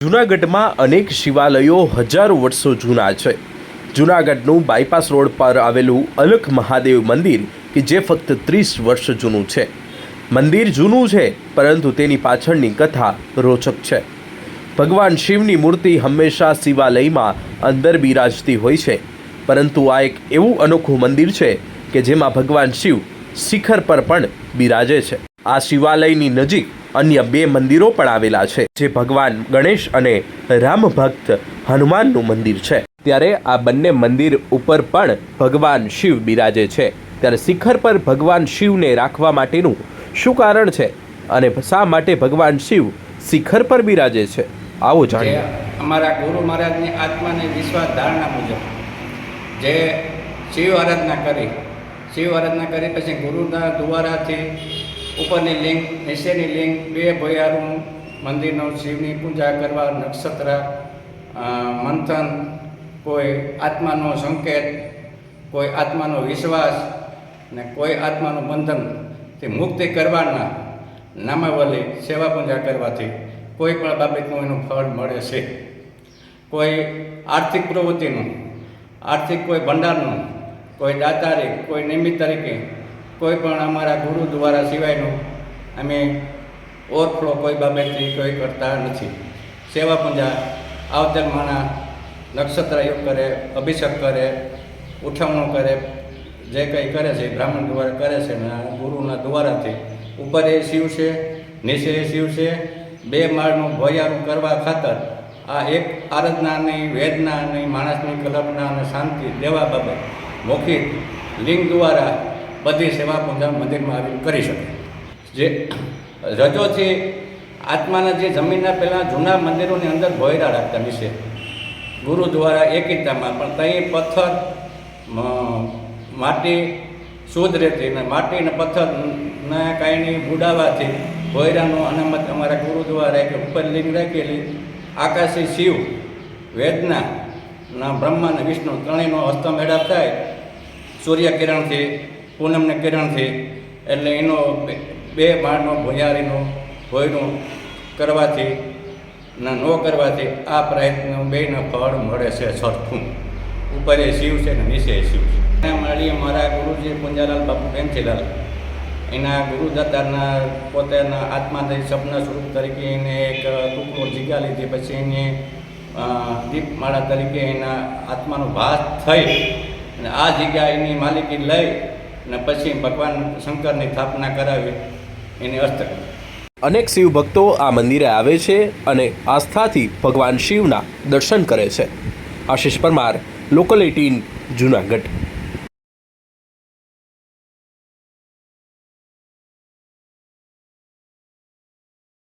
જૂનાગઢમાં અનેક શિવાલયો હજારો વર્ષો જૂના છે। જૂનાગઢનું બાયપાસ રોડ પર આવેલું અલખ મહાદેવ મંદિર કે જે ફક્ત 30 વર્ષ જૂનું છે। મંદિર જૂનું છે પરંતુ તેની પાછળની કથા રોચક છે। ભગવાન શિવની મૂર્તિ હંમેશા શિવાલયમાં અંદર બિરાજતી હોય છે, પરંતુ આ એક એવું અનોખું મંદિર છે કે જેમાં ભગવાન શિવ શિખર પર પણ બિરાજે છે। આ શિવાલયની નજીક અન્ય 2 મંદિરો પણ આવેલા છે, જે ભગવાન ગણેશ અને રામ ભક્ત હનુમાનનું મંદિર છે। ત્યારે આ બંને મંદિર ઉપર પણ ભગવાન શિવ બિરાજે છે। ત્યારે શિખર પર ભગવાન શિવને રાખવા માટેનું શું કારણ છે અને શા માટે ભગવાન શિવ શિખર પર બિરાજે છે, આવો જાણીએ। અમારા ગુરુ મહારાજની આત્માની વિશ્વાસ ધારણા મુજબ જે શિવ આરાધના કરી પછી ગુરુના દ્વારાથી ઉપરની લિંગ નીચેની લિંગ 2 ભોયારું મંદિરનો શિવની પૂજા કરવા, નક્ષત્ર મંથન, કોઈ આત્માનો સંકેત, કોઈ આત્માનો વિશ્વાસ ને કોઈ આત્માનું બંધનથી મુક્તિ કરવાના નામાવલી સેવા પૂજા કરવાથી કોઈ પણ બાબતનું એનું ફળ મળે છે। કોઈ આર્થિક પ્રવૃત્તિનું, આર્થિક કોઈ ભંડારનું, કોઈ દાતારી, કોઈ નિમિત્ત તરીકે કોઈ પણ અમારા ગુરુ દ્વારા સિવાયનું અમે ઓવરફ્લો કોઈ બાબતથી કોઈ કરતા નથી। સેવા પૂજા આવતર માણા નક્ષત્ર યોગ કરે, અભિષેક કરે, ઉઠવણું કરે, જે કંઈ કરે છે બ્રાહ્મણ દ્વારા કરે છે ને ગુરુના દ્વારાથી ઉપર એ શિવ છે, નીચે એ શિવ છે। 2 માળનું ભોયારું કરવા ખાતર આ એક આરાધનાની, વેદનાની, માણસની કલ્પના અને શાંતિ દેવા બાબત મૌખિક લિંગ દ્વારા બધી સેવા પૂજા મંદિરમાં આવી કરી શકે। જે રજોથી આત્માના જે જમીનના પહેલાં જૂના મંદિરોની અંદર ભોયરા રાખતા વિશે ગુરુ દ્વારા એકિતામાં પણ ત્યાં પથ્થર, માટી શુદ્ધ રહેતી અને માટી અને પથ્થરના કાંઈની બુડાવાથી ભોયરાનું અનામત અમારા ગુરુ દ્વારા કે ઉપર લિંગ રાખેલી આકાશી શિવ, વેદના બ્રહ્મા અને વિષ્ણુ ત્રણેયનો હસ્તમેળાપ થાય સૂર્ય કિરણથી, પૂનમને કિરણથી, એટલે એનો 2 માળનો ભોયારીનું ભોયરું કરવાથી ન કરવાથી આ પ્રયત્ન 2ના ફળ મળે છે સરખું। ઉપર એ શિવ છે ને નીચે એ શિવ છે। એના મળીએ મારા ગુરુજી પુંજાલાલ બાપુ પ્રેમજીલાલ એના ગુરુદાતાના પોતાના આત્માથી સપના સ્વરૂપ તરીકે એને એક ટુકડો જગ્યા લીધી, પછી એને દીપમાળા તરીકે એના આત્માનો ભાસ થઈ અને આ જગ્યા એની માલિકી લઈ અને પછી ભગવાન શંકરની સ્થાપના કરાવી એની હસ્તક। અનેક શિવ ભક્તો આ મંદિરે આવે છે અને આસ્થાથી ભગવાન શિવના દર્શન કરે છે। આશિષ પરમાર, લોકલ 18, જૂનાગઢ।